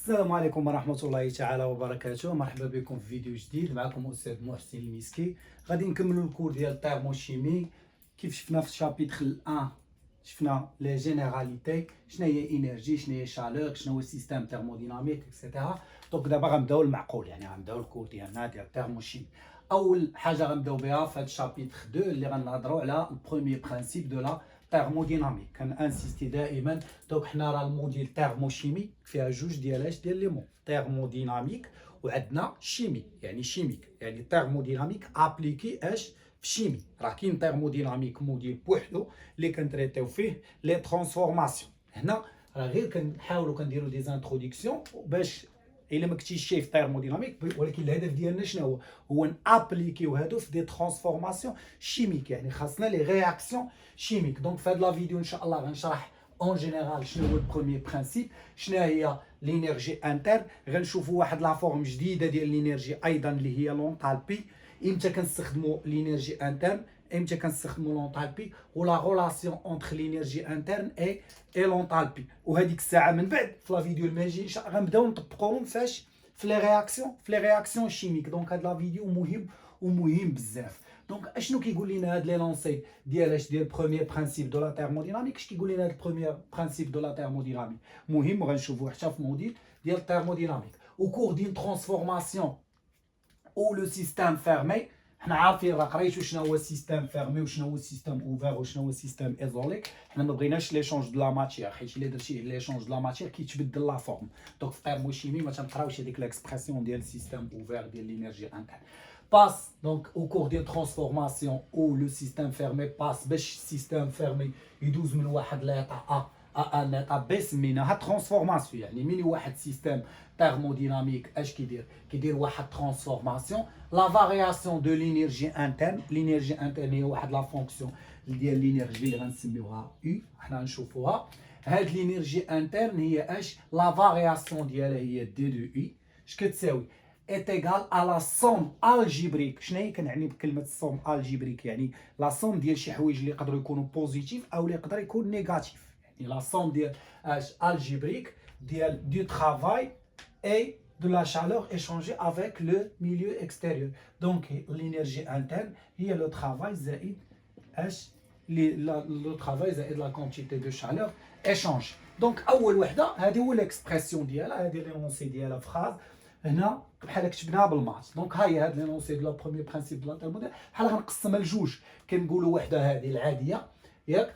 السلام عليكم ورحمة الله تعالى وبركاته. مرحبا بكم في فيديو جديد. معكم أستاذ محسن المسكي. غادي نكملوا الكور ديال التيرموشيمي. كيف شفنا في الشابيتر 1 شفنا لي جينيراليتي، شنو هي انرجي، شنو هي شالور، شنو هو السيستم تيرموديناميك اكسيتيرا. دونك دابا غنبداو المعقول، يعني غنبداو الكور ديالنا ديال التيرموشيمي. اول حاجه غنبداو بها في هذا الشابيتر 2 اللي غنهضروا على البروميير برينسيپ دو لا thermodynamique. كنانسيستي دائما. دونك حنا راه الموديل تيرموشيمي فيها جوج ديال لي مو، تيرموديناميك وعندنا شيمي. يعني شيميك يعني تيرموديناميك ابليكي في شيمي. راه كاين تيرموديناميك موديل بوحدو اللي كنتريتيو فيه لي ترانسفورماسيون. هنا راه غير كنحاولوا كنديروا دي انتروداكسيون باش الا ما كنتيش شايف تيرموديناميك، ولكن الهدف ديالنا شنو هو نابليكيو هادو في دي ترانسفورماسيون شيميك، يعني خاصنا لي رياكسيون شيميك. دونك في هاد لا فيديو ان شاء الله غنشرح اون جينيرال شنو هو البروميير برينسيپ، شنو هي لينيرجي انترن. غنشوفوا واحد لا فورم جديده ديال لينيرجي ايضا اللي هي لونتالبي. امتى كنستخدموا لينيرجي انترن، امتى كنستخدموا لونتالبي، ولا ريلاسيون اونتر لينيرجي انترن اي لونتالبي. وهذيك الساعه من بعد في لا فيديو الماجي غنبداو نطبقوهم فاش في لي رياكسيون شيميك. دونك هاد لا فيديو مهم بزاف. دونك اشنو كيقول لنا هاد لي لونسي ديال بروميير برينسيپ دو لا تيرموديناميك. اش كيقول لنا هاد البروميير برينسيپ دو لا تيرموديناميك مهم، وغنشوفوه حتى في موديل ديال التيرموديناميك. او كور دين ترانسفورماسيون او لو سيستيم فيرمي. حنا عارفين راه قريتو شنو هو السيستيم فيرمي وشنو هو السيستيم اوفير وشنو هو السيستيم ايزوليك. حنا ما بغيناش ليشونج دو لا ماتيير، حيت الا درتي ليشونج دو لا ماتيير كيتبدل لا فورم. دونك في التيرموشيمي ما تنقراوش هذيك ليكسبرسيون ديال السيستيم اوفير ديال لينيرجي انترن. passe donc au cours d'une transformation où le système fermé passe باش السيستم فيرمي يدوز من واحد ليطا ا ان ليطا بي سميناها ترانسفورماسيون. يعني ملي واحد سيستم تيرموديناميك اش كيدير واحد ترانسفورماسيون. لا فارياسيون دو لينيرجي انترن. لينيرجي انترن هي واحد لا فونكسيون ديال لينيرجي اللي غنسميوها يو. حنا نشوفوها هاد لينيرجي انترن هي اش لا فارياسيون ديالها هي دي دو اي. اش كتساوي est égal à la somme algébrique. شنو هي كنعني بكلمه الصوم الجبريك؟ يعني لا صوم ديال شي حوايج اللي يقدروا يكونوا بوزيتيف او اللي يقدر يكون نيجاتيف. يعني لا صوم ديال الجبريك ديال دو travail et de la chaleur échangée avec le milieu extérieur. Donc l'énergie interne هي le travail زائد le travail زائد la quantité de chaleur échangée. Donc اول وحده هذه هو ليكسبرسيون ديالها، هذه لونسي ديالها فراز هنا بحال كتبناها بالماس. دونك ها هي هاد لونسي دو لا بروميير برينسيپ دو لا تيرموديناميك. بحال غنقسمها لجوج، كنقولوا وحده هذه العاديه ياك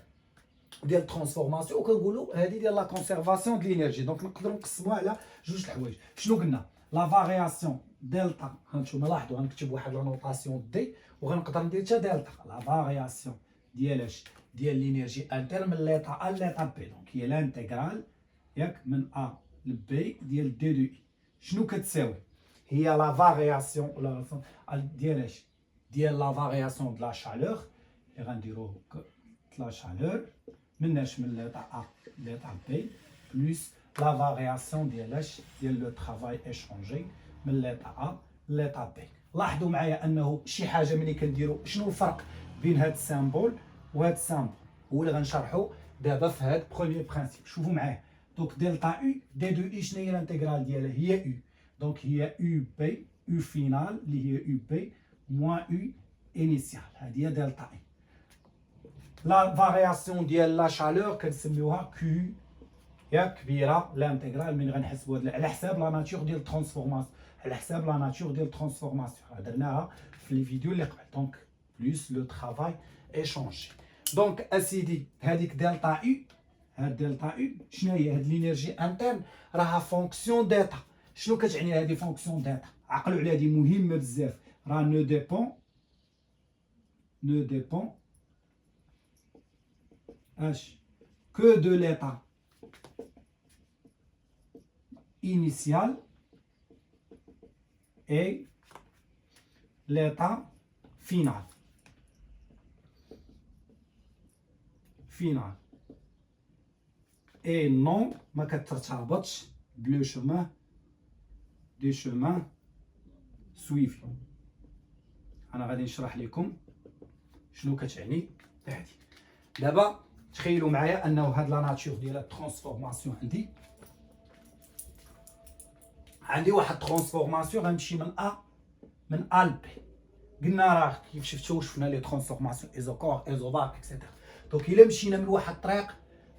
ديال الترانسفورماسيون، وكنقولوا هذه ديال لا كونسيرفاسيون د لينيرجي. دونك نقدروا نقسموها على جوج الحوايج. شنو قلنا؟ لا فارياسيون دلتا. غنشوفوا لاحظوا غنكتب واحد لا نوطاسيون دي وغنقدر ندير حتى دلتا. لا فارياسيون ديال اش؟ ديال لينيرجي انتر من ليطا ا ليطا بي. دونك هي لانتيغرال ياك من ا لبي ديال دي دو اي. شنو كتساوي؟ هي لا فارياسيون ديال اش؟ ديال لا فارياسيون د لا شالور اللي غنديرو لا شالور من اش؟ من ليطا ا ليطا بي بلس لا فارياسيون ديال اش؟ ديال لو طرافاي ايشونجي من ليطا ا ليطا بي. لاحظوا معايا انه شي حاجه ملي كنديرو شنو الفرق بين هاد السامبول وهاد السامبول هو اللي غنشرحو دابا في هاد بروميير برينسيپ. شوفوا معايا. دونك دلتا يو دي دو اي شنو هي الانتيغرال ديالها؟ هي يو. دونك هي يو بي يو فينال اللي هي يو بي موان يو انيسيال. هذه هي دلتا اي. لا فارياسيون ديال لا شالور كنسميوها كيو ياك كبيره لانتيغرال. من غنحسبوا على حساب لا ناتور ديال الترانسفورماسيون، على حساب لا ناتور ديال الترانسفورماسيون درناها في لي فيديو اللي قبل. دونك بلس لو طرافاي ايشونجي. دونك اسيدي هذيك دلتا اي، هاد دلتا اي شنو هي؟ هاد لينيرجي انترن راها فونكسيون ديتا. شنو كتعني هذه فونكسيون ديتا؟ عقلوا على هذه مهمه بزاف. راه نو ديبون اش كو دو ليطا initial et l'état final. Et non ما كترتبطش بلو chemin دي chemin suivi. انا غادي نشرح لكم شنو كتعني هذه. دابا تخيلوا معايا انه هاد لا ناتور ديال الترانسفورماسيون عندي عندي واحد ترانسفورماسيون غنمشي من ا ل بي. قلنا راه كيف شفتوا شفنا لي ترانسفورماسيون ايزوكور ايزوباك اكسيتيرا. دونك الا مشينا من واحد الطريق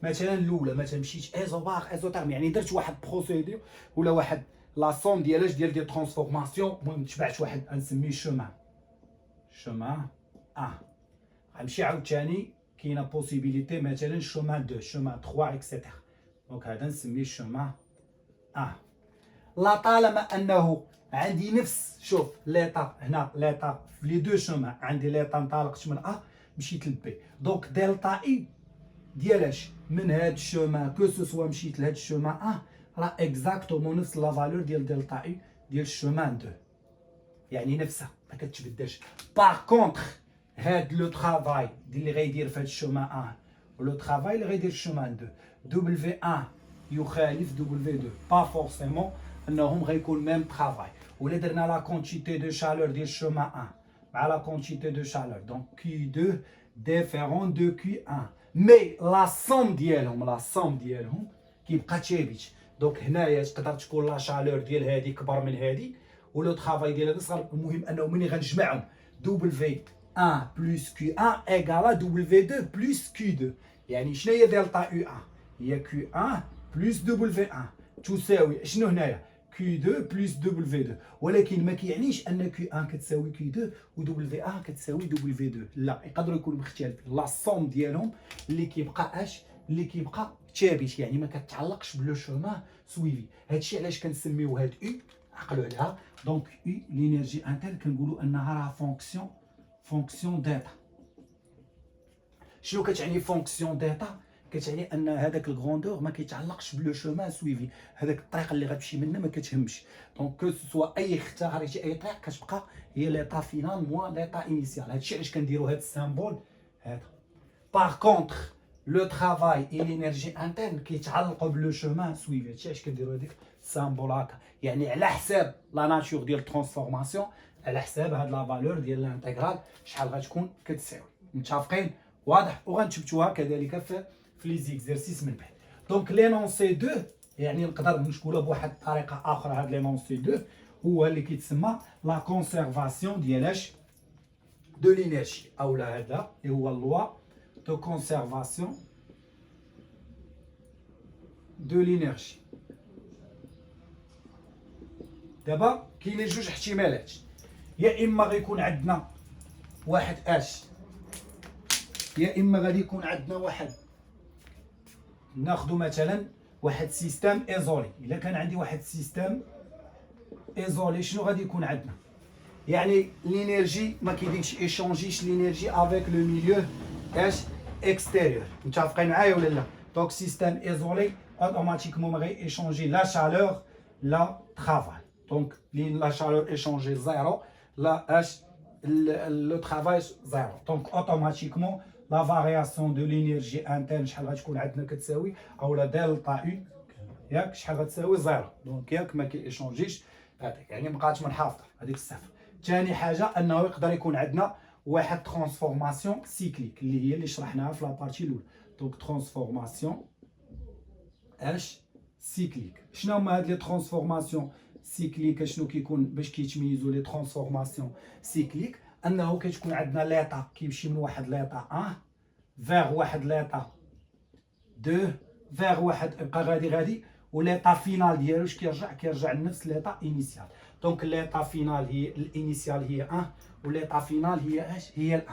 مثلا الاولى ما تمشيش ايزوباك ايزوتيرم، يعني درت واحد بروسيدور ولا واحد لا سوم ديالاش ديال دي ترانسفورماسيون، المهم تبعت واحد غنسميه شومان غنمشي عاوتاني كاينه بوسيبيليتي مثلا شومان 2 شومان 3 اكسيتيرا. دونك هذا نسميه شومان لا طالما انه عندي نفس، شوف ليطا هنا ليطا في لي دو شومان، عندي ليطا انطلقت من مشيت لبي، دونك دلتا اي ديالاش من هاد الشومان كو سو سوا مشيت لهاد الشومان راه اكزاكتومون نفس لا فالور ديال دلتا اي ديال الشومان 2، يعني نفسها ما كتبدلش. باغ كونطخ هاد لو طرافاي اللي غيدير في هاد الشومان ولو طرافاي اللي غيدير في الشومان 2 دبليو يخالف دبليو 2 با فورسيمون انهم غيكون ميم طرافاي. ولا درنا لا كونتيتي دو شالور ديال الشومان مع لا كونتيتي دو شالور، دونك كي 2 ديفيرون دو كي 1، مي لا سوم ديالهم كيبقى ثابت. دونك هنايا تقدر تكون لا شالور ديال هادي كبر من هادي ولو طرافاي ديال هذا صغر. المهم انه ملي غنجمعهم دبليو 1 بلس كي 1 ايكالا دبليو 2 بلس كي 2. يعني شنو هي دلتا يو 1؟ هي كي 1 بلس دبليو 1 تساوي شنو هنايا؟ كي 2 بلس دبليو 2. ولكن ما كيعنيش ان كي 1 كتساوي كي 2 ودبليو 1 كتساوي دبليو 2، لا، يقدروا يكونوا مختلفين. لا سوم ديالهم اللي كيبقى اللي كيبقى ثابت، يعني ما كتعلقش بلو شومان سويفي. هادشي علاش كنسميو هاد او، عقلوا عليها. دونك او لينيرجي انترن كنقولوا انها راه فونكسيون داتا. شنو كتعني فونكسيون داتا؟ كتعني ان هذاك الغروندور ما كيتعلقش بلو شومان سويفي، هذاك الطريق اللي غتمشي منه ما كتهمش. دونك كو سوا اي اختاريتي اي طريق كتبقى هي ليطا فينال موان ليطا انيسيال. هادشي علاش كنديروا هاد السامبول هذا. باغ كونطخ لو طرافاي اي لينيرجي انترن كيتعلقوا بلو شومان سويفي، هادشي علاش كنديروا هذيك السامبول هكا، يعني على حساب لا ناتور ديال الترانسفورماسيون، على حساب هاد لا فالور ديال الانتيغرال شحال غتكون كتساوي. متفقين؟ واضح؟ وغنثبتوها كذلك في لي زيكزارسيس من بعد. دونك لينونسي 2 يعني نقدر نقولها بواحد الطريقه اخرى، هاد لينونسي 2 هو اللي كيتسمى لا كونسيرفاسيون ديالاش دو لينيرجي، اولا هذا اللي هو لوا دو كونسيرفاسيون دو لينيرجي. دابا كاينين جوج احتمالات، يا اما غيكون عندنا واحد يا اما غادي يكون عندنا واحد، ناخذ مثلا واحد سيستيم ايزولي. الا كان عندي واحد سيستيم ايزولي شنو غادي يكون عندنا؟ يعني لينيرجي ما كيديرش ايشونجيش لينيرجي افيك لو ميليو اكستيريور. متفقين معايا ولا لا؟ دونك سيستيم ايزولي اوتوماتيكمون ما غي ايشونجي لا شالور لا طرافاي. دونك لا شالور ايشونجي زيرو، لا لو طرافاي زيرو. دونك اوتوماتيكمون لا فارياسيون دو لينيرجي انترن شحال غتكون عندنا كتساوي اولا دلتا او ياك شحال غتساوي زيرو. دونك ياك ما كيشونجيش هذاك، يعني مابقاتش منحافظه هذيك الصفر. ثاني حاجه انه يقدر يكون عندنا واحد ترانسفورماسيون سيكليك اللي هي اللي شرحناها في لابارتي الاولى. دونك ترانسفورماسيون سيكليك. شنو هما هاد لي ترانسفورماسيون سيكليك؟ شنو كيكون باش كيتميزوا لي ترانسفورماسيون سيكليك؟ انه كتكون عندنا ليطا كيمشي من واحد ليطا 1 فيغ واحد ليطا 2 فيغ واحد، يبقى غادي وليطا فينال ديالو كيرجع لنفس ليطا انيسيال. دونك ليطا فينال هي الانيسيال هي 1 وليطا فينال هي هي 1.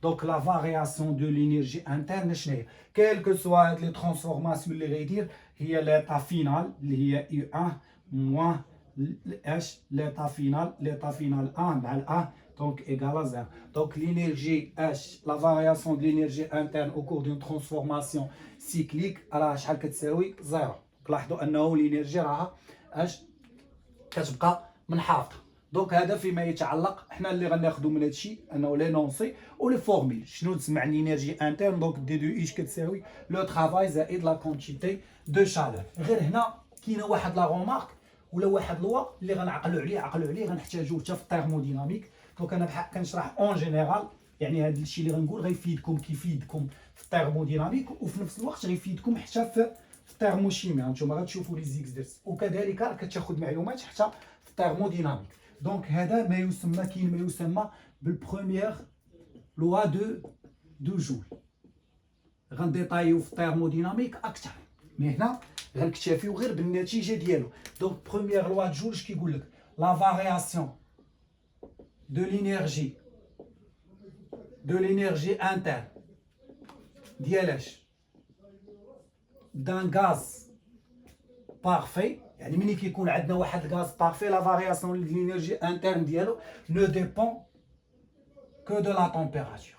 دونك لا فارياسيون دو لينيرجي انترن شنو هي؟ كيلكو سوا هاد لي ترانسفورماسيون اللي غيدير هي ليطا فينال اللي هي يو 1 موان ليطا فينال 1 مع 1 donc égale à 0. Donc l'énergie H, la variation de l'énergie interne au cours d'une transformation cyclique راه شحال كتساوي 0. لاحظوا انه الانرجي راها كتبقى منحافظه. دونك هذا فيما يتعلق حنا اللي غناخذوا من هادشي انه لينونسي و لي فورميل. شنو تسمع الانرجي انترن؟ دونك دي دو ايش كتساوي لو طرافاي زائد لا كونتيتي دو شالور. غير هنا كاينه واحد لا رومارك ولا واحد لوا اللي غنعقلوا عليه غنحتاجوه حتى في الثيرموديناميك. دونك انا بحال كنشرح اون جينيرال، يعني هذا الشيء اللي غنقول غيفيدكم كيفيدكم في الثيرموديناميك وفي نفس الوقت غيفيدكم حتى في في الترموشيمي هانتوما غتشوفوا لي زيكزيرس، وكذلك راك كتاخذ معلومات حتى في الترموديناميك. دونك هذا ما يسمى، كاين ما يسمى بالبروميير لوا دو جول. غنديطايو في الترموديناميك اكثر، مي هنا غنكتفيو غير بالنتيجه ديالو. دونك بروميير لوا دو جول اش كيقول لك؟ لا فارياسيون دو لينيرجي interne ديالاش دان غاز بارفي. يعني ملي كيكون عندنا واحد الغاز بارفي، لا فارياسيون دو لينيرجي انترن ديالو نو ديبون كو دو لا تمبيراتور،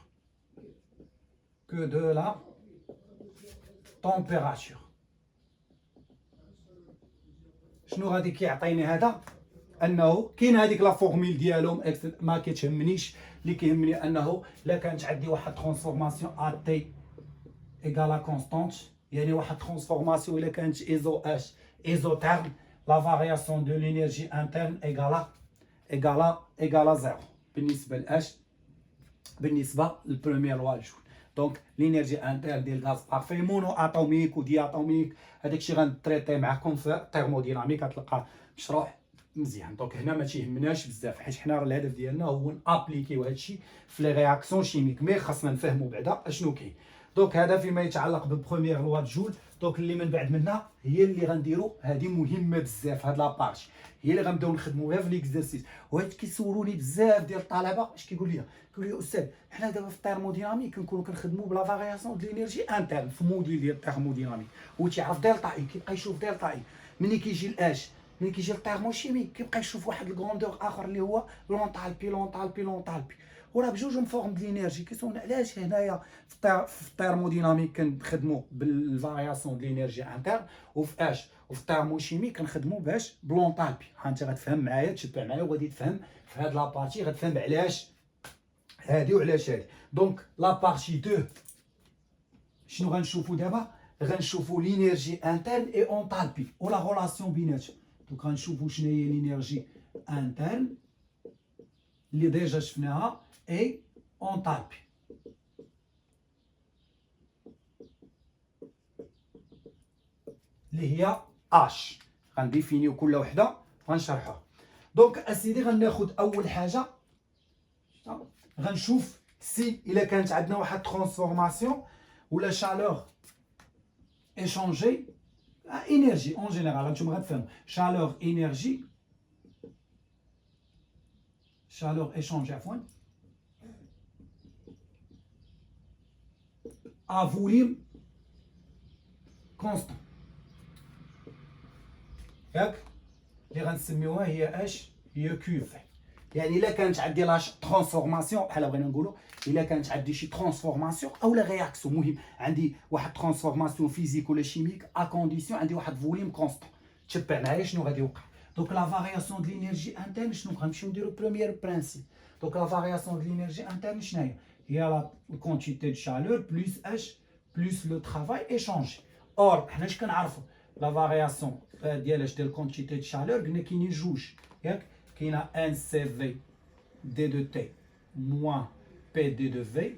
كو دو لا تمبيراتور. شنو غادي كيعطيني هذا؟ انه كاين هذيك لا فورميل ديالهم ما كتهمنيش، اللي كيهمني انه الا كانت عندي واحد ترانسفورماسيون ا تي ايكالا كونستانت، يعني واحد ترانسفورماسيون الا كانت ايزوتيرم، لا فارياسيون دو لينيرجي انترن ايكالا زيرو بالنسبه لاش؟ بالنسبه للبروميير لوا جول. دونك لينيرجي انترن ديال الغاز بارفي مونو اتوميك ودي اتوميك، هذاك الشيء غنتريتي معكم في الثيرموديناميك، غتلقى مشروح مزيان. دونك هنا ما تيهمناش بزاف، حيت حنا الهدف ديالنا هو نابليكيو هادشي في لي رياكسيون شيميك، مي خاصنا نفهموا بعدا اشنو كاين. دونك هذا فيما يتعلق ببروميير لوا جول. دونك اللي من بعد منها هي اللي غنديرو، هذه مهمه بزاف، هاد لابارتي هي اللي غنبداو نخدموا بها في ليكزارسيس. وهاد كيسولوني بزاف ديال الطلبه اش كيقول لي، كيقول لي استاذ حنا دابا في الثيرموديناميك كنكونوا كنخدموا بلا فارياسيون دو لينيرجي انترن في موديل ديال الثيرموديناميك، وتيعرف دلتا اي كيبقى يشوف دلتا اي. ملي كيجي الاش، ملي كيجي الثيرموشيمي كيبقى يشوف واحد الكروندور اخر اللي هو لونطالبي. وراه بجوجهم فورم د لينيرجي. كيسولنا علاش هنايا في الثيرموديناميك كنخدموا بالفارياسيون د لينيرجي انترن، وفي اش وفي الثيرموشيمي كنخدموا باش بلونطالبي. ها انت غتفهم معايا، تشبع معايا وغادي تفهم في هاد لابارتي، غتفهم علاش هادي وعلاش هادي. دونك لابارتي 2 شنو غنشوفوا دابا؟ غنشوفوا لينيرجي انترن اي اونطالبي ولا غولاسيون بيناتهم. دونك غنشوفوا شنو هي لينيرجي انترن اللي ديجا شفناها اي اونطالبي. اللي هي اش، غنديفينيو كل وحده غنشرحوها. دونك اسيدي غناخذ اول حاجه، غنشوف سي الا كانت عندنا واحد ترانسفورماسيون ولا شالور échangé à énergie en général. هانتوما غتفهموا chaleur énergie، chaleur échangée عفوا à volume constant، ياك اللي غنسميوها هي اش؟ هي كيوف. يعني الا كانت عندي لاش ترانسفورماسيون، بحال بغينا نقولوا الا كانت عندي شي ترانسفورماسيون اولا رياكسيون، مهم عندي واحد ترانسفورماسيون فيزيك ولا شيميك ا كونديسيون عندي واحد فوليوم كونستون. تشبع معايا شنو غادي يوقع؟ دونك لا فارياسيون د لينيرجي انترن شنو غنمشيو نديرو؟ بروميير برانسيب. دونك لا فارياسيون د لينيرجي انترن شنو هي؟ هي لا كونتيتي دو شالور بلوس اش بلوس لو ترافاي ايشونجي. اور حنا اش كنعرفوا؟ لا فارياسيون ديال اش؟ ديال كونتيتي دو شالور قلنا كاينين جوج، ياك كاينه ان سي في دي دو تي موان بي دي دو في،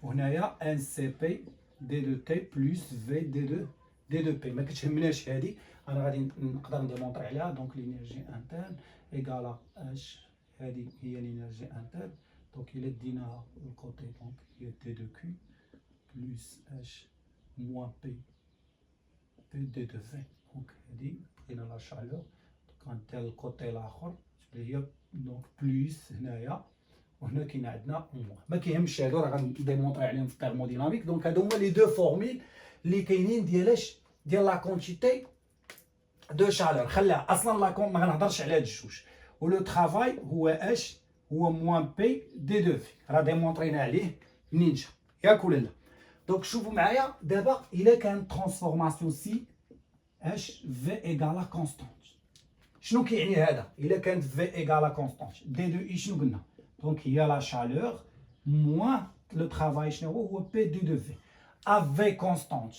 وهنايا ان سي بي دي دو تي بلوس في دي دو بي. ما كتهمناش هادي، انا غادي نقدر نديمونطري عليها. دونك لينيرجي انترن ايكالا اش، هادي هي لينيرجي انترن. دونك الا ديناها للكوتي دونك هي دي دو كيو بلوس اش موان بي دي دو في. دونك هادي بقينا لا شالور، كندير الكوتي الاخر تبان هي دونك بلوس هنايا، وهنا كاين عندنا موان. ما كيهمش هادو راه غنديمونطري عليهم في الثيرموديناميك. دونك هادو هما لي دو فورميل اللي كاينين ديالاش؟ ديال لا كونتيتي دو شالور. خليها اصلا لا كون ما غنهضرش على هاد الجوج. ولو ترافاي هو اش؟ هو موان بي دي دو في، راه ديمونطرينا عليه منين جا، ياك ولا لا؟ دونك شوفوا معايا دابا الا كانت ترانسفورماسيون سي اش في ايكالا كونستانت. شنو كيعني هذا؟ الا كانت في ايكالا كونستانت دي دو اي شنو قلنا؟ دونك هي لا شالور موان لو ترافاي شنو هو بي دي دو في ا في كونستانت.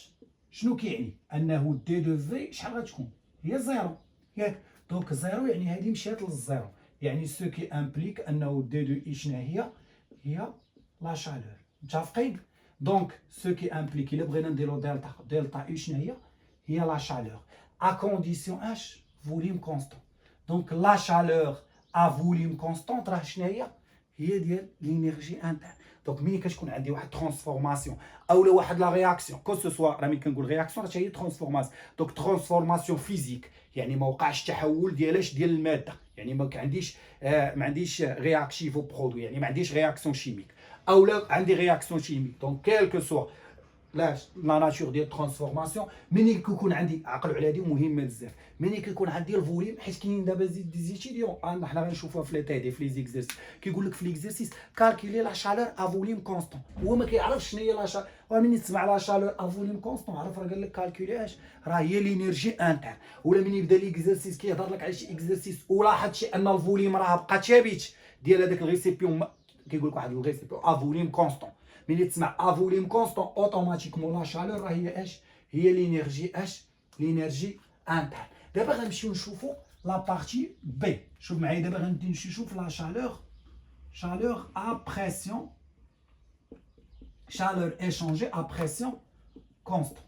شنو كيعني؟ انه دي دو في شحال غتكون؟ هي زيرو، ياك؟ دونك زيرو يعني هذه مشات للزيرو، يعني سو كي امبليك انه دي دو اي شنو هي؟ هي لا شالور. متفقين؟ دونك سو كي امبليكي الا بغينا نديرو دلتا اي شنو هي لا شالور ا كونديسيون اش فوليوم كونستون. دونك لا شالور ا فوليوم كونستون راه شنو هي ديال لينيرجي انترن. دونك ملي كتكون عندي واحد ترانسفورماسيون اولا واحد لا رياكسيون كو سو سوا، راه ملي كنقول رياكسيون راه هي ترانسفورماسيون. دونك ترانسفورماسيون فيزيك يعني ما وقعش تحول ديال الماده، يعني ما عنديش رياكتيف برودوي، يعني ما عنديش رياكسيون شيميك، اولا عندي رياكسيون شيميك. دونك كيلكو سوا لا ناتور ديال ترانسفورماسيون، ملي كيكون عندي، عقلوا على هذه مهمه بزاف، ملي كيكون عندي الفوليوم، حيت كاينين دابا دي زيتيديون حنا غنشوفوها في لي تايدي في لي زيكزيرسيس، كيقول لك في ليكزيرسيس كالكولي لا شالور ا فوليوم كونستون، هو ما كيعرفش شنو هي لا شالور. وملي تسمع لا شالور ا فوليوم كونستون عرف راه قال لك كالكولي اش راه هي لينيرجي انتر. ولا ملي يبدا ليكزيرسيس كيهضر لك على شي اكزيرسيس ولاحظ شي ان الفوليوم راه بقى ثابت ديال هذاك الريسيبيون، كيقول لك واحد الريسيبيون ا فوليوم كونستون. ملي تسمع ا فوليوم كونستون اوتوماتيكمون لا شالور راه هي اش هي لينيرجي لينيرجي انتر. دابا غنمشيو نشوفوا لا بارتي بي. شوف معايا دابا غنبدا نشوف لا شالور ا بريسيون، شالور ايشونجي ا بريسيون كونستون،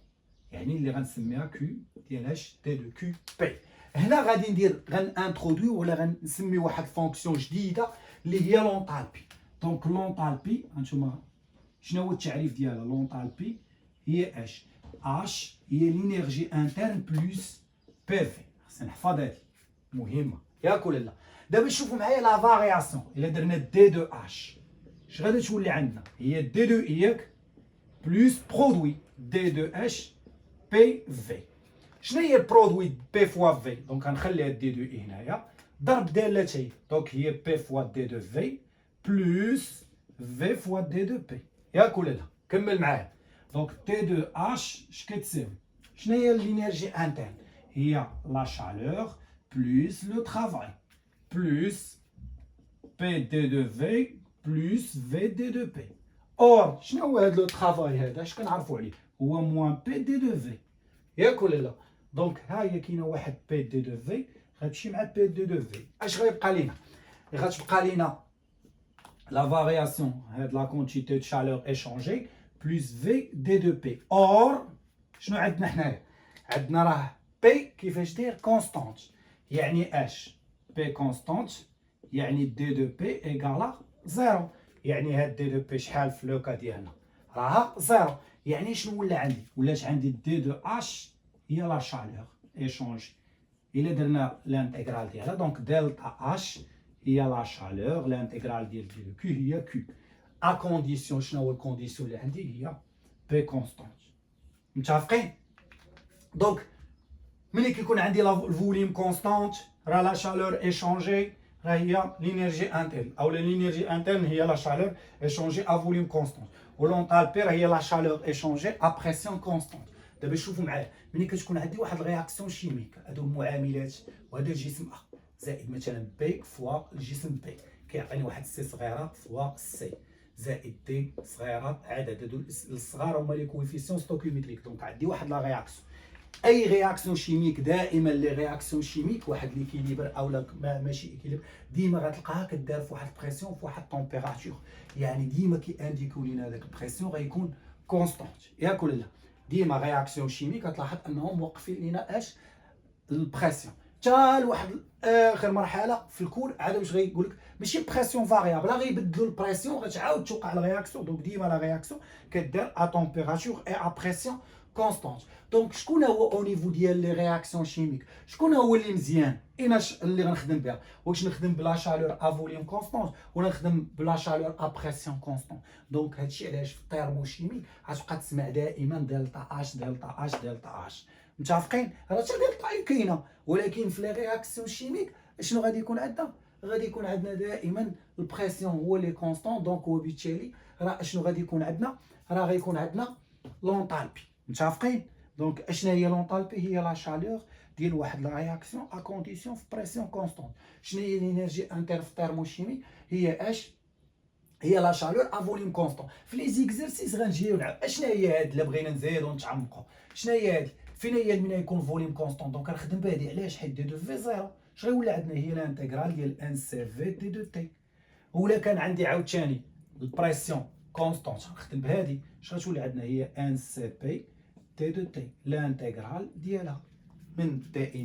يعني اللي غنسميها كيو ديال اش تي دو كيو بي. هنا غادي ندير غنانترودوي ولا غنسمي واحد فونكسيون جديده اللي هي لونطالبي. دونك لونطالبي هانتوما شنو هو التعريف ديالها؟ لونطالبي هي اش هي لينيرجي انترن بلس بي في. خصنا نحفظ هذه مهمه ياك ولا لا؟ دابا شوفوا معايا لا فارياسيون. الا درنا دي دو اش اش غادي تولي عندنا؟ هي دي دو ياك بلس برودوي دي دو اش بي في. شنو هي البرودوي بي فوا في؟ دونك غنخليها دي دو اي هنايا ضرب دالتين، دونك هي بي فوا دي دو في بلس في فوا دي دو بي ياك ولا لا؟ كمل معايا. دونك تي دو اش اش كتساوي؟ شنو هي الانرجي انترن؟ هي لا شالور بلس لو ترافاي بلس بي دي دو في بلس في دي دو بي. اور شنو هو هذا لو ترافاي هذا؟ اش كنعرفوا عليه؟ هو موان بي دي دو في ياك ولا لا؟ دونك ها هي كاينه واحد بي دي دو في غتمشي مع بي دي دو في. اش غيبقى لينا؟ غتبقى لينا la variation de la quantité de chaleur échangée plus V d 2P. Or, شنو عندنا حنايا؟ عندنا راه P كيفاش داير كونستانت، يعني اش P كونستانت يعني d 2P ايكالا زيرو، يعني هاد d 2P شحال في لوكا ديالنا؟ راها زيرو. يعني شنو ولا عندي؟ ولات عندي d 2H هي لا شالور échangée. إلا درنا لانتيغرال ديالها دونك دلتا H هي لا شالور، لانتيغرال ديال كيو هي كيو ا كونديسيون. شنو هو الكونديسيون اللي عندي؟ هي بي كونستانت. متفقين؟ دونك ملي كيكون عندي الفوليوم كونستانت راه لا شالور ايشونجي راه هي لينيرجي انترن، او لينيرجي انترن هي لا شالور ايشونجي ا فوليوم كونستانت، ولونطالبي راه هي لا شالور ايشونجي ا بريسيون كونستانت. دابا شوفوا معايا ملي كتكون عندي واحد الرياكسيون شيميك، هادو المعاملات وهذا الجسم ا زائد مثلا بي فوا الجسم بي كيعطيني واحد سي صغيره فوا سي زائد دي صغيره عدد. هادو الصغار هما لي كويفيسيون ستوكيوميتريك. دونك عندي واحد لا رياكسيون، اي رياكسيون شيميك دائما لي رياكسيون شيميك واحد ليكيليبر اولا ماشي اكيليبر ديما غتلقاها كدار في واحد البريسيون في واحد التمبيراتور، يعني ديما كيانديكو لينا هذاك البريسيون غيكون كونستانت ياك ولا لا؟ ديما رياكسيون شيميك غتلاحظ انهم موقفين لينا اش البريسيون حتى لواحد اخر مرحله في الكون عاد واش غيقول لك ماشي بريسيون فاريابل، غيبدلوا البريسيون غتعاود توقع الرياكسيون. دونك ديما لا رياكسيون كدار ا تمبيراتور اي ا بريسيون كونستانت. دونك شكون هو او نيفو ديال لي رياكسيون شيميك؟ شكون هو اللي مزيان؟ ايناش اللي غنخدم بها؟ واش نخدم بلا شالور ا فوليوم كونستانت ولا نخدم بلا شالور ا بريسيون كونستانت؟ دونك هادشي علاش في التيرموشيمي غتبقى تسمع دائما دلتا اش دلتا اش دلتا اش. متفقين؟ راه حتى دلتا اي كاينه، ولكن في لي رياكسيون شيميك شنو غادي يكون عندنا؟ غادي يكون عندنا دائما البريسيون هو اللي كونستون. دونك وبالتالي راه شنو غادي يكون عندنا؟ راه غيكون عندنا لونطالبي. متفقين؟ دونك اشنا هي لونطالبي؟ هي لا شالور ديال واحد لا رياكسيون ا كونديسيون في بريسيون كونستون. شنو هي لينيرجي انتر في التيرموشيمي؟ هي اش هي لا شالور ا فوليوم كونستون. في لي زيكزيرسيس غنجيو نلعب اشنا هي هاد اللي بغينا نزيدو ونتعمقو. شنو هي هاد؟ فين هي من يكون فوليوم كونستون؟ دونك غنخدم بهادي. علاش؟ حيت دي دو في زيرو اش غيولي عندنا؟ هي الانتيغرال ديال ان سي في دي دو تي. ولا كان عندي عاوتاني البريسيون كونستونت. نخدم بهذه اش غتولي عندنا هي ان سي بي تي دو تي لانتيغرال ديالها من تي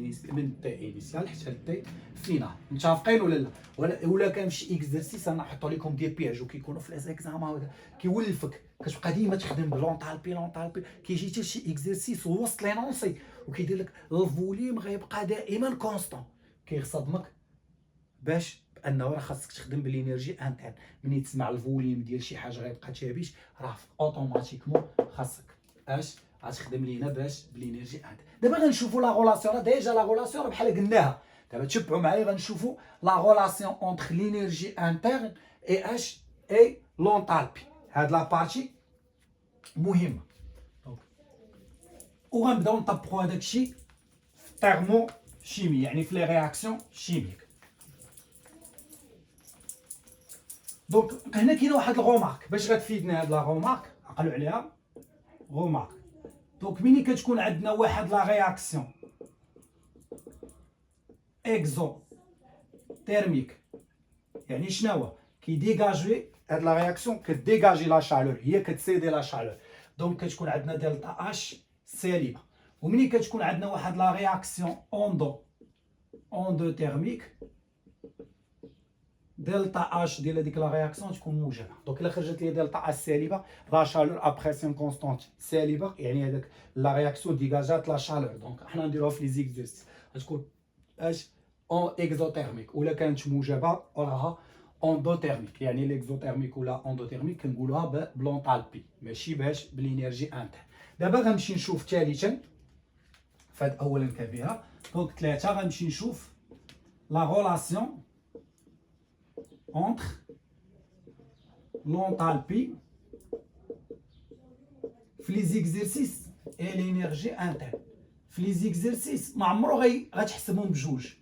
انيسيال حتى لتي فينال. متفقين ولا لا؟ ولا كان في شي اكزرسيس انا نحطوا لكم دي بياج وكيكونوا في ليزيكزامان كيولفك كتبقى ديما تخدم بلونطالبي كيجي حتى شي اكزرسيس ووسط لينونسي وكيدير لك الفوليوم غيبقى دائما كونستون، كيصدمك باش بانه راه خاصك تخدم بالانرجي انترن. ملي تسمع الفوليوم ديال شي حاجه غيبقى ثابت راه اوتوماتيكمون خاصك اش غتخدم لينا باش بالانرجي انترن. دابا غنشوفوا لا غولاسيون، ديجا لا غولاسيون بحال قلناها. دابا تشبعوا معايا غنشوفوا لا غولاسيون اونتر لينرجي انترن اي اش اي لونطالبي. هاد لا بارتي مهمه وغنبداو نطبقوا هذاك الشيء في التيرمو شيمي، يعني في لي رياكسيون شيميك. دونك هنا كاينه واحد الغومارك باش غتفيدنا هاد لا غومارك، عقلوا عليها غومارك. دونك ملي كتكون عندنا واحد لا رياكسيون اكزو تيرميك، يعني شناهو كيديغاجي هاد لا رياكسيون، كديغاجي لا شالور، هي كتسيدي لا شالور. دونك كتكون عندنا دلتا اش سالبه. وملي كتكون عندنا واحد لا رياكسيون اندو تيرميك، دلتا اش ديال هذيك لا رياكسيون تكون موجبه. دونك الا خرجت لي دلتا اش سالبه، لا شالور ا بريسيون كونستانت سالبه، يعني هذاك لا رياكسيون ديغاجات لا شالور. دونك حنا نديروها في لي زيكزيرسيس غتكون اش اون اكزوتيرميك، ولا كانت موجبه راها اندوتيرميك. يعني ليكزوتيرميك ولا اندوتيرميك كنقولوها بلونطالبي ماشي باش بالانرجي انتر. دابا غنمشي نشوف ثالثا فهاد اولا كبيره. دونك ثلاثه غنمشي نشوف لا غولاسيون entre l'enthalpie في لي زيكزيرسيس اي لينيرجي انترن. في لي زيكزيرسيس ما عمرو غتحسبهم بجوج،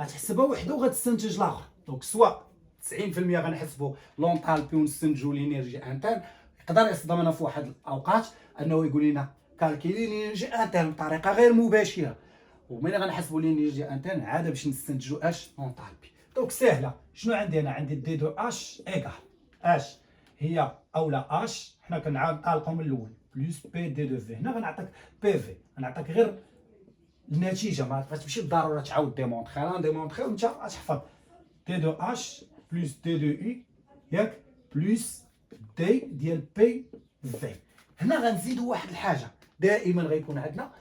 غتحسبها وحده وغتستنتج الاخر. دونك سواء 90% غنحسبوا لونطالبي ونستنتجوا لينيرجي انترن. يقدر يصدمنا في واحد الاوقات انه يقول لنا كالكيلي لينيرجي انترن بطريقه غير مباشره، وملي غنحسبوا لينيرجي انترن عاد باش نستنتجوا اش لونطالبي. دونك سهله. شنو عندي انا؟ عندي دي دو اش ايكال اش هي اولا اش، حنا كنعطيو من الاول بلس بي دي دو في. هنا غنعطيك بي في، غنعطيك غير النتيجه، ما غاتمشي بالضروره تعاود ديمونطري. انا ديمونطري وانت غتحفظ دي دو اش بلس دي دو اي ياك بلس دي ديال بي في. هنا غنزيدوا واحد الحاجه دائما غيكون عندنا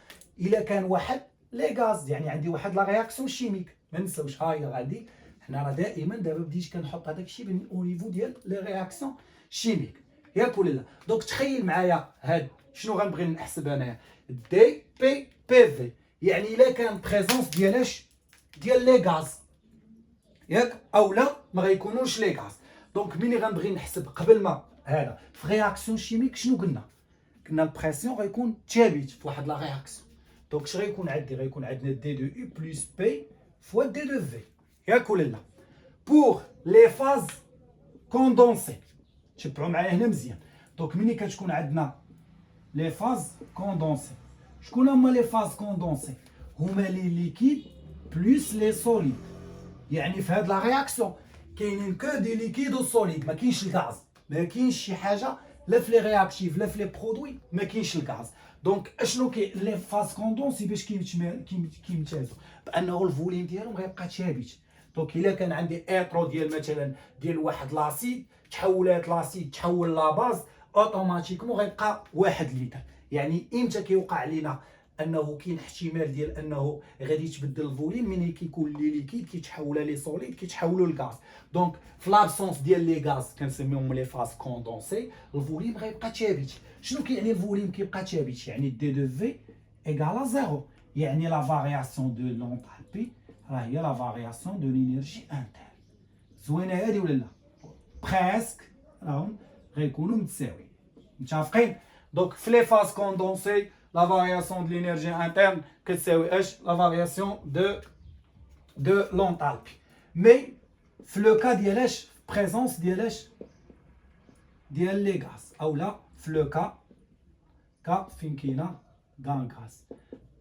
الا كان واحد لي غاز، يعني عندي واحد لا رياكسيون شيميك. ما نساوش ها هي غادي حنا راه دائما دابا بديت كنحط هذاك الشيء او نيفو ديال لي رياكسيون شيميك، ياك ولا لا؟ دونك تخيل معايا هاد شنو غنبغي نحسب انايا دي بي بي في، يعني الا كان بريزونس ديالاش ديال لي غاز ياك اولا ما غيكونوش لي غاز. دونك ملي غنبغي نحسب قبل ما هذا في رياكسيون شيميك شنو قلنا البريسيون غيكون ثابت في واحد لا رياكسيون. دونك اش غيكون عندي؟ غيكون عندنا دي دو اي بلس بي فوا دي دو في، ياك ولا لا؟ بور لي فاز كوندونسي تبعوا معايا هنا مزيان. دونك ملي كتكون عندنا لي فاز كوندونسي، شكون هما لي فاز كوندونسي؟ هما لي ليكيد بلس لي سوليد. يعني في هاد لا رياكسيون كاينين كو دي ليكيد و سوليد، ما كاينش الغاز، ما كاينش شي حاجه لا في لي رياكتيف لا في لي برودوي ما كاينش الغاز. دونك اشنو كاين لي فاز كوندونسي باش كيمتازوا بانه الفوليوم ديالهم غيبقى ثابت. دونك الا كان عندي اترو ديال مثلا ديال واحد لاسيد، تحولات لاسيد تحول لا باز، اوتوماتيكمون غيبقى 1 لتر. يعني امتى كيوقع لينا انه كاين احتمال ديال انه غادي يتبدل الفوليوم؟ ملي كيكون لي ليكيد كيتحولوا لي سوليد كيتحولوا لغاز. دونك في لابسونس ديال لي غاز كنسميهم لي فاز كوندونسي، الفوليوم غيبقى ثابت. شنو كيعني الفوليوم كيبقى ثابت؟ يعني دي دو في ايكال زيرو، يعني لا فارياسيون دو لونطالبي راه هي لا فارياسيون دو لينيرجي انتر. زوينه هادي ولا لا؟ بريسك راهم غيكونوا متساويين. متفقين؟ دونك في لي فاز كوندونسي la variation de l'énergie interne كتساوي اش la variation de l'enthalpie. مي في لو كا ديالاش بريزونس ديالاش ديال لي غاز، اولا في لو كا فين كاينه غان غاز،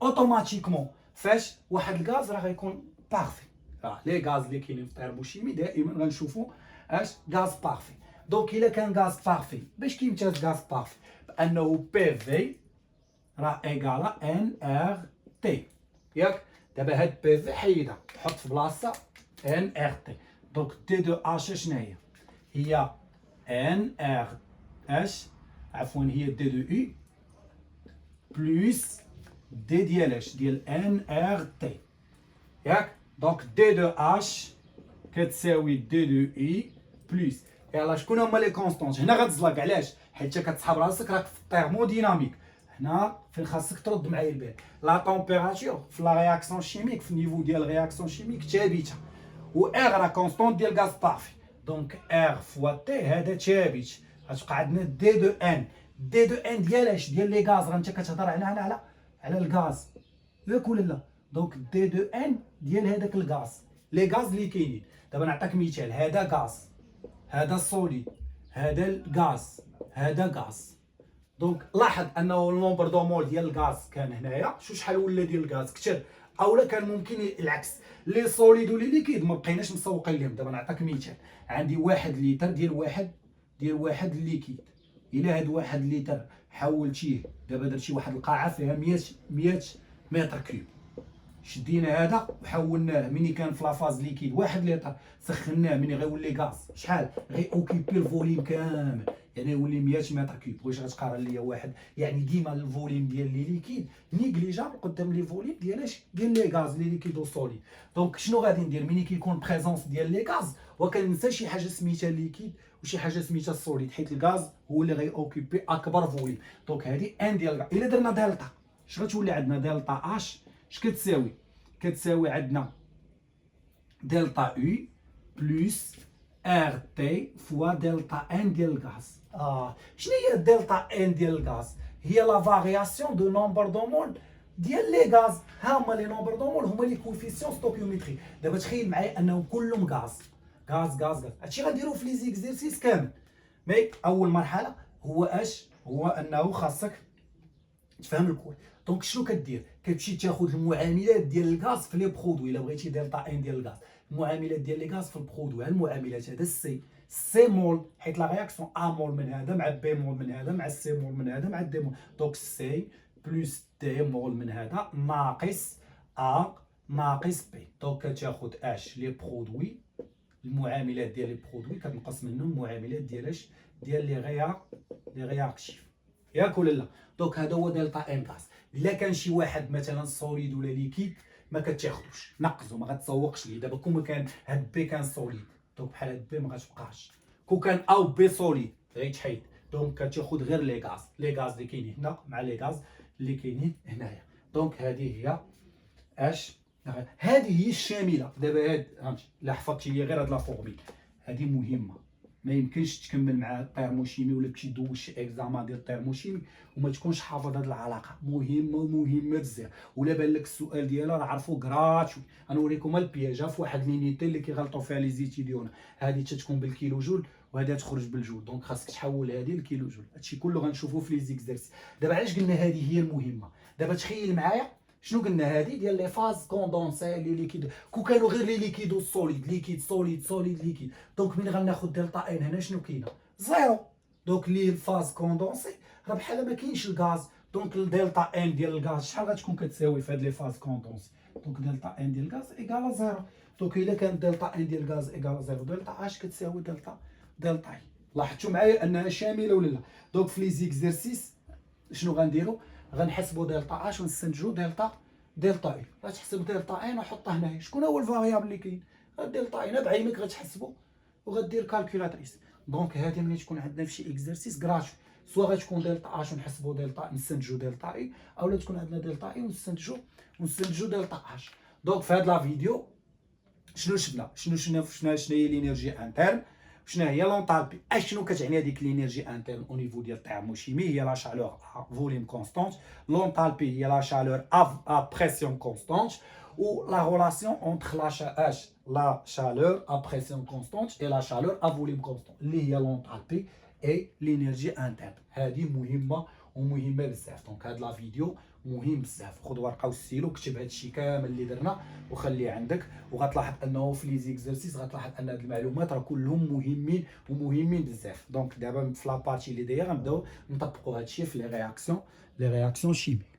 اوتوماتيكمون فاش واحد الغاز راه غيكون بارفي. راه لي غاز اللي كاينين في التربوشيمي دائما غنشوفوا اش غاز بارفي. دونك الا كان غاز بارفي باش كيمتاز غاز بارفي بانه بي في راه ايكالا ان ار تي ياك. دابا هاد بي في حيدها حط في بلاصه ان ار تي. دونك دي دو اش شنو هي؟ هي ان ار اش عفوا هي دي دو اي بلس دي ديال اش ديال ان ار تي ياك. دونك دي دو اش كتساوي دي دو اي بلس يلاه شكون هما لي كونستونت. هنا غتزلق علاش؟ حيت كتسحب راسك راك في الثيرموديناميك. هنا فين خاصك ترد معايا البال لا طومبيراتور في لا رياكسيون شيميك في النيفو ديال رياكسيون شيميك ثابته و ار راه كونستونت ديال غاز بارفي. دونك ار فوا تي هذا ثابت غتبقى عندنا دي دو ان. دي دو ان ديال اش؟ ديال لي غاز. راه انت كتهضر على الغاز ياك ولا لا؟ دونك دي دو ان ديال هذاك الغاز لي غاز اللي كاينين. دابا نعطيك مثال هذا غاز هذا سوليد هذا الغاز هذا غاز. دونك لاحظ انه النومبر دو مول ديال الغاز كان هنايا شحال ولا ديال الغاز كثر اولا كان ممكن العكس لي سوليد ولي ليكيد ما بقيناش مسوقين لهم. دابا نعطيك مثال عندي 1 لتر ديال واحد الليكيد. الا هاد 1 لتر حولتيه دابا درتي واحد القاعه فيها 100 متر كيوب شدينا هذا وحولناه مني كان في لافاز ليكيد 1 لتر سخناه مني غيولي غاز شحال غي اوكيبي الفوليم كامل يعني يولي 100 متر كيوب. واش غتقارن ليا واحد يعني ديما الفوليم ديال لي ليكيد نيغليجابل قدام لي فوليم ديال لي غاز لي ليكيد وسوليد. دونك شنو غادي ندير ملي كيكون بريزونس ديال لي غاز وكننسى شي حاجه سميتها ليكيد وشي حاجه سميتها السوليد حيت الغاز هو اللي غي اوكيبي اكبر فوليم. دونك هذه ان ديال الا درنا دلتا اش غتولي عندنا دلتا اش اش كتساوي؟ كتساوي عندنا دلتا يو بلس ار تي فوا دلتا ان ديال الغاز. شنو هي دلتا ان ديال الغاز؟ هي لا فارياسيون دو نومبر دو مول ديال لي غاز. ها هما لي نومبر دو مول هما لي كوفيسيون ستوكيومتري. دابا تخيل معايا انهم كلهم غاز غاز غاز غاز. هادشي غنديرو في لي زيكزيرسيس كامل. مي اول مرحله هو اش؟ هو انه خاصك تفهم الكود. دونك شنو كدير؟ كتمشي تاخذ المعاملات ديال الغاز في لي برودوي. الا بغيتي دلتا ان ديال الغاز المعاملات ديال لي غاز في البرودوي. المعاملات هذا سي مول حيت لا رياكسيون ا مول من هذا مع بي مول من هذا مع سي مول من هذا مع دي مول. دونك سي بلس دي مول من هذا ناقص ا ناقص بي. دونك كتاخذ اش لي برودوي المعاملات ديال لي برودوي كتنقص منهم المعاملات ديال اش؟ ديال لي رياكتيف ياك ولا لا؟ دونك هذا هو دلتا ان غاز. الا كان شي واحد مثلا سوليد ولا ليكيد ما كتاخذوش نقزو ما غتسوقش ليه. دابا كون كان هاد بي كان سوليد دونك بحال هاد بي ما غتبقاش. كون كان او بي سوليد غيتحيد. دونك كتاخذ غير لي غاز اللي كاينين هنا مع لي غاز اللي كاينين هنايا. دونك هذه هي اش هذه هي الشامله. دابا هاد فهمتي لا حفظتي لي غير هاد لا فورميل هذه مهمه. ما يمكنش تكمل مع الثيرموشيمي ولا تمشي دوز شي اكزامان ديال الثيرموشيمي وما تكونش حافظ هذه العلاقه. مهمه بزاف. ولا بان لك السؤال ديالها راه عرفوه غراتوي. غنوريكم البياجه في واحد لينيتي اللي كيغلطوا فيها لي زيتيديون. هذه تتكون بالكيلو جول وهذه تخرج بالجول. دونك خاصك تحول هذه لكيلو جول. هادشي كله غنشوفوه في لي زيكزيرسيس. دابا علاش قلنا هذه هي المهمه؟ دابا تخيل معايا شنو قلنا هذه ديال لي فاز كوندونسي لي ليكيد. كون كانوا غير لي ليكيد والسوليد ليكيد سوليد ليكيد. دونك ملي غناخذ دلتا ان هنا شنو كاينه؟ زيرو. دونك لي الفاز كوندونسي راه بحال ما كاينش الغاز. دونك الدلتا ان ديال الغاز شحال غتكون كتساوي في هاد لي فاز كوندونسي؟ دونك دلتا ان ديال الغاز ايكالا زيرو. دونك الا كان دلتا ان ديال الغاز ايكالا زيرو دلتا اش كتساوي دلتا اي. لاحظتوا معايا انها شامله ولا لا؟ دونك في لي زيكزيرسيس شنو غنديروا؟ غنحسبوا دلتا اش ونستنتجوا دلتا اي. غتحسب دلتا ان وحطها هنايا. شكون هو الفاريابل اللي كاين؟ دلتا اي بعينك غتحسبوا وغدير كالكولاتريس. دونك هذه ملي تكون عندنا في شي اكزرسيس غراتوي سوا غتكون دلتا اش ونحسبوا دلتا نستنتجوا دلتا اي اولا تكون عندنا دلتا اي ونستنتجوا دلتا اش. دونك في هذا لا فيديو شنو شفنا هي لينيرجي انترن شنو هي لونطالبي. اشنو كتعني هذيك لينيرجي انترن او نيفو ديال الثيرموشيمي؟ هي لا شالور فوليوم كونستانت. لونطالبي هي لا شالور ا بريسيون كونستانت. ou la relation entre la chaleur à pression constante et la chaleur à volume constant اللي هي l'enthalpie et l'énergie interne. هذه مهمه ومهمه بزاف. دونك هاد لا فيديو مهم بزاف. خذ ورقه وستيلو كتب هادشي كامل اللي درنا وخليه عندك، وغتلاحظ انه في لي زيكزرسيس غتلاحظ ان هاد المعلومات راه كلهم مهمين ومهمين بزاف. دونك دابا في لابارتي اللي جايه غنبداو نطبقوا هادشي في لي رياكسيون شيميك.